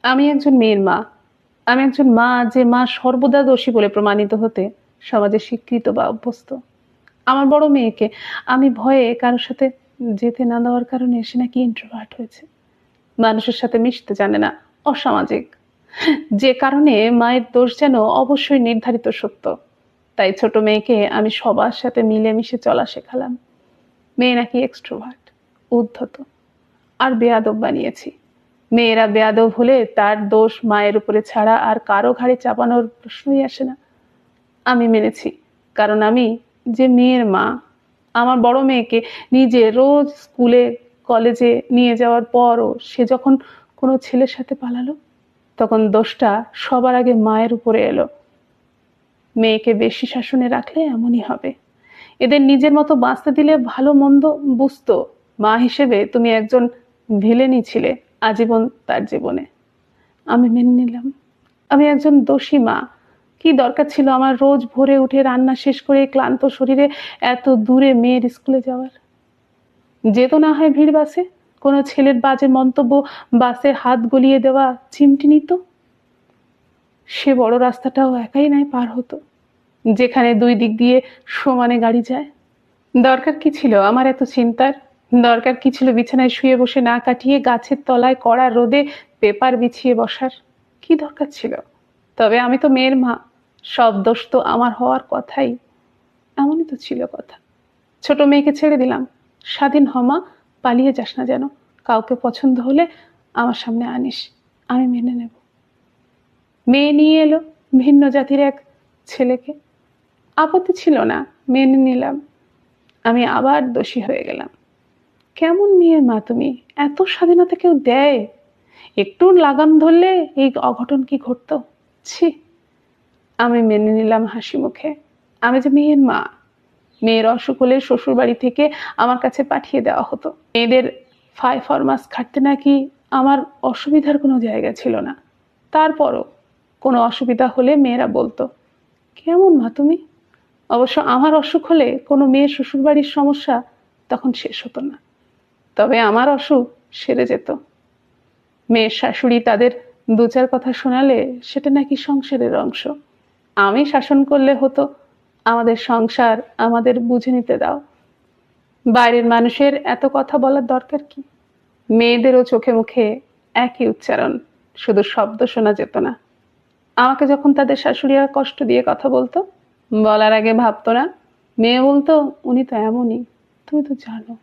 আমি একজন মেয়ের মা। আমি একজন মা, যে মা সর্বদা দোষী বলে প্রমাণিত হতে সমাজে স্বীকৃত বা অভ্যস্ত। আমার বড় মেয়েকে আমি ভয়ে কারোর সাথে যেতে না দেওয়ার কারণে সে নাকি ইন্ট্রোভার্ট হয়েছে। মানুষের সাথে মিশতে জানে না, অসামাজিক। যে কারণে মায়ের দোষ যেন অবশ্যই নির্ধারিত সত্য। তাই ছোট মেয়েকে আমি সবার সাথে মিলেমিশে চলা শেখালাম। মেয়ে নাকি এক্সট্রোভার্ট, উদ্ধত আর বেয়াদব বানিয়েছি। মেয়েরা বেয়াদব হলে তার দোষ মায়ের উপরে ছাড়া আর কারো ঘাড়ে চাপানোর প্রশ্নই আসে না। আমি মেনেছি, কারণ আমি যে মেয়ের মা। আমার বড় মেয়েকে নিজে রোজ স্কুলে কলেজে নিয়ে যাওয়ার পরও সে যখন কোনো ছেলের সাথে পালালো, তখন দোষটা সবার আগে মায়ের উপরে এলো। মেয়েকে বেশি শাসনে রাখলে এমনই হবে। এদের নিজের মতো বাঁচতে দিলে ভালো মন্দ বুঝতো। মা হিসেবে তুমি একজন ভিলেনই ছিলে আজীবন তার জীবনে। আমি মেনে নিলাম। আমি একজন দোষী মা। কি দরকার ছিল আমার রোজ ভোরে উঠে রান্না শেষ করে ক্লান্ত শরীরে এত দূরে মেয়ের স্কুলে যাওয়ার? যেত না হয় ভিড় বাসে, কোনো ছেলের বাজে মন্তব্য বাসে হাত গলিয়ে দেওয়া চিমটি নিত। সে বড় রাস্তাটাও একাই নাই পার হতো, যেখানে দুই দিক দিয়ে সমানে গাড়ি যায়। দরকার কি ছিল আমার এত চিন্তার? দরকার কি ছিল বিছানায় শুয়ে বসে না কাটিয়ে গাছের তলায় কড়া রোদে পেপার বিছিয়ে বসার? কি দরকার ছিল? তবে আমি তো মেয়ের মা, সব দোষ তো আমার হওয়ার কথাই। এমনই তো ছিল কথা। ছোট মেয়েকে ছেড়ে দিলাম, স্বাধীন হ মা, পালিয়ে যাস না যেন। কাউকে পছন্দ হলে আমার সামনে আনিস, আমি মেনে নেব। মেয়ে নিয়ে এলো ভিন্ন জাতির এক ছেলেকে। আপত্তি ছিল না, মেনে নিলাম। আমি আবার দোষী হয়ে গেলাম। কেমন মেয়ের মা তুমি? এত স্বাধীনতা কেউ দেয়? একটু লাগাম ধরলে এই অঘটন কি ঘটতো? ছি! আমি মেনে নিলাম হাসি মুখে। আমি যে মেয়ের মা। মেয়ের অসুখ হলে শ্বশুর বাড়ি থেকে আমার কাছে পাঠিয়ে দেওয়া হতো। মেয়েদের ফায় ফরমাস খাটতে নাকি আমার অসুবিধার কোনো জায়গা ছিল না। তারপরও কোনো অসুবিধা হলে মেয়েরা বলতো, কেমন মা তুমি? অবশ্য আমার অসুখ হলে কোনো মেয়ের শ্বশুরবাড়ির সমস্যা তখন শেষ হতো না। তবে আমার অসুখ সেরে যেত। মেয়ের শাশুড়ি তাদের দু চার কথা শোনালে সেটা নাকি সংসারের অংশ। আমি শাসন করলে হতো, আমাদের সংসার, আমাদের বুঝে নিতে দাও। বাইরের মানুষের এত কথা বলার দরকার কি? মেয়েদেরও চোখে মুখে একই উচ্চারণ, শুধু শব্দ শোনা যেত না। আমাকে যখন তাদের শাশুড়িরা কষ্ট দিয়ে কথা বলতো, বলার আগে ভাবতো না। মেয়ে বলতো, উনি তো এমনই, তুমি তো জানো।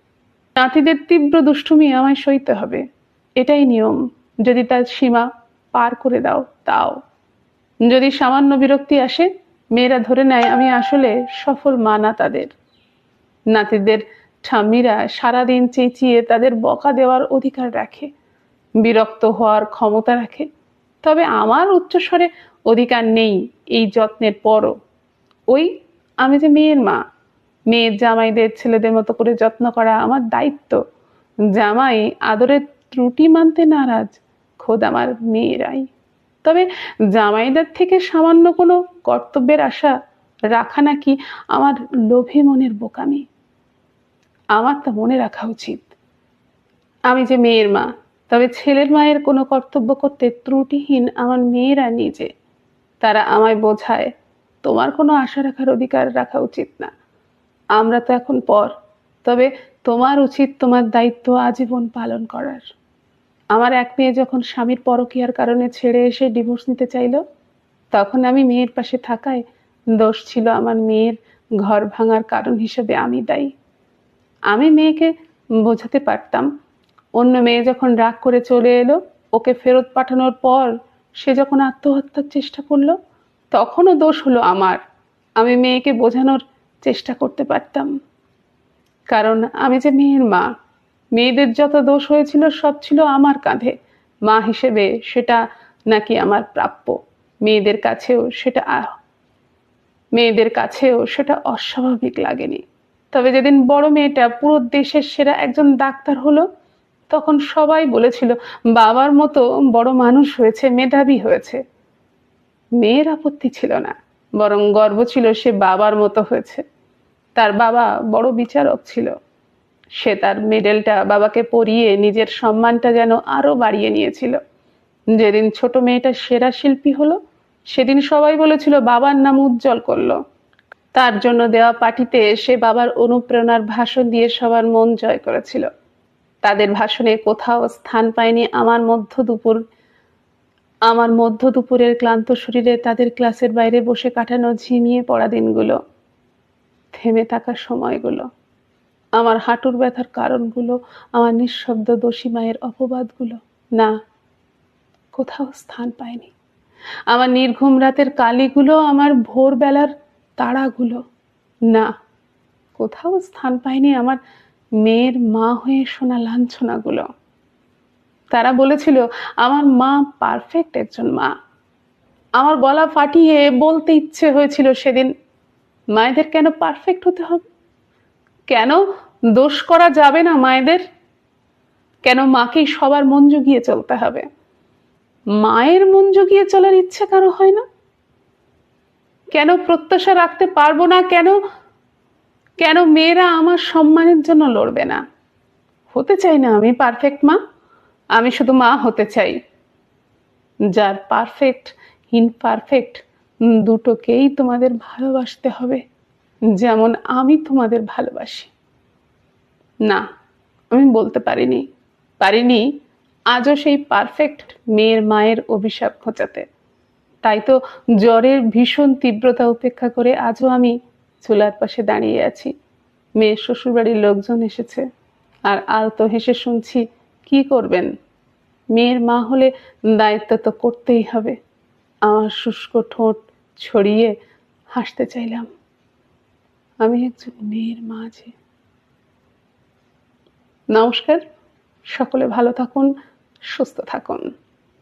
নাতিদের তীব্র দুষ্টুমি আমায় সইতে হবে, এটাই নিয়ম। যদি তার সীমা পার করে দাও তাও। যদি সামান্য বিরক্তি আসে, মেয়েরা ধরে নেয় আমি আসলে সফল মা না তাদের। নাতিদের ঠাম্মিরা সারাদিন চেঁচিয়ে তাদের বকা দেওয়ার অধিকার রাখে, বিরক্ত হওয়ার ক্ষমতা রাখে। তবে আমার উচ্চস্বরে অধিকার নেই এই যত্নের পরও। ওই, আমি যে মেয়ের মা, মেয়ের জামাইদের ছেলেদের মতো করে যত্ন করা আমার দায়িত্ব। জামাই আদরের ত্রুটি মানতে নারাজ খোদ আমার মেয়েরাই। তবে জামাইদের থেকে সামান্য কোনো কর্তব্যের আশা রাখা নাকি আমার লোভী মনের বোকামি। আমার তা মনে রাখা উচিত। আমি যে মেয়ের মা, তবে ছেলের মায়ের কোনো কর্তব্য করতে ত্রুটিহীন আমার মেয়েরা নিজে। তারা আমায় বোঝায়, তোমার কোনো আশা রাখার অধিকার রাখা উচিত না। আমরা তো এখন পর, তবে তোমার উচিত তোমার দায়িত্ব আজীবন পালন করার। আমার এক মেয়ে যখন স্বামীর পরকীয়ার কারণে ছেড়ে এসে ডিভোর্স নিতে চাইল, তখন আমি মেয়ের পাশে থাকায় দোষ ছিল আমার মেয়ের ঘর ভাঙার কারণ হিসেবে আমি দায়ী। আমি মেয়েকে বোঝাতে পারতাম, অন্য মেয়ে যখন রাগ করে চলে এলো, ওকে ফেরত পাঠানোর পর সে যখন আত্মহত্যার চেষ্টা করলো, তখনও দোষ হলো আমার। আমি মেয়েকে বোঝানোর চেষ্টা করতে পারতাম, কারণ আমি যে মেয়ের মা। মেয়েদের যত দোষ হয়েছিল সব ছিল আমার কাঁধে। মা হিসেবে সেটা নাকি আমার প্রাপ্য। মেয়েদের কাছেও সেটা মেয়েদের কাছেও সেটা অস্বাভাবিক লাগেনি। তবে যেদিন বড় মেয়েটা পুরো দেশের সেরা একজন ডাক্তার হলো, তখন সবাই বলেছিল বাবার মতো বড় মানুষ হয়েছে, মেধাবী হয়েছে। মেয়ের আপত্তি ছিল না, বরং গর্ব ছিল সে বাবার মতো হয়েছে। তার বাবা বড় বিচারক ছিল। সে তার মেডেলটা বাবাকে পরিয়ে নিজের সম্মানটা যেন আরো বাড়িয়ে নিয়েছিল। যেদিন ছোট মেয়েটা সেরা শিল্পী হলো, সেদিন সবাই বলেছিল বাবার নাম উজ্জ্বল করলো। তার জন্য দেওয়া পার্টিতে সে বাবার অনুপ্রেরণার ভাষণ দিয়ে সবার মন জয় করেছিল। তাদের ভাষণে কোথাও স্থান পায়নি আমার মধ্য দুপুরের ক্লান্ত শরীরে তাদের ক্লাসের বাইরে বসে কাটানো ঝিমিয়ে পড়া দিনগুলো, থেমে থাকা সময়গুলো, আমার হাঁটুর ব্যথার কারণগুলো, আমার নিঃশব্দ দোষী মায়ের অপবাদগুলো। না, কোথাও স্থান পায়নি। আমার নির্ঘুম রাতের কালিগুলো, আমার ভোরবেলার তাড়াগুলো। না, কোথাও স্থান পায়নি আমার মেয়ের মা হয়ে শোনা লাঞ্ছনাগুলো। তারা বলেছিল আমার মা পারফেক্ট একজন মা। আমার গলা ফাটিয়ে বলতে ইচ্ছে হয়েছিল সেদিন, মায়েদের কেন পারফেক্ট হতে হবে? কেন দোষ করা যাবে না মায়েদের? কেন মাকেই সবার মন জুগিয়ে চলতে হবে? মায়ের মন জুগিয়ে চলার ইচ্ছে কারো হয় না? কেন প্রত্যাশা রাখতে পারবো না? কেন কেন মেয়েরা আমার সম্মানের জন্য লড়বে না? হতে চাই না আমি পারফেক্ট মা, আমি শুধু মা হতে চাই যার পারফেক্ট ইনপারফেক্ট দুটোকেই তোমাদের ভালোবাসতে হবে, যেমন আমি তোমাদের ভালোবাসি। না, আমি বলতে পারিনি আজও সেই পারফেক্ট মেয়ের মায়ের অভিশাপ ঘোচাতে। তাই তো জ্বরের ভীষণ তীব্রতা উপেক্ষা করে আজও আমি চুলার পাশে দাঁড়িয়ে আছি। মেয়ের শ্বশুরবাড়ির লোকজন এসেছে, আর আলতো হেসে শুনছি, কি করবেন, মেয়ের মা হলে দায়িত্ব তো করতেই হবে। আমার শুষ্ক ঠোঁট ছড়িয়ে হাসতে চাইলাম। আমি একজন মেয়ের মা যে। নমস্কার, সকলে ভালো থাকুন, সুস্থ থাকুন।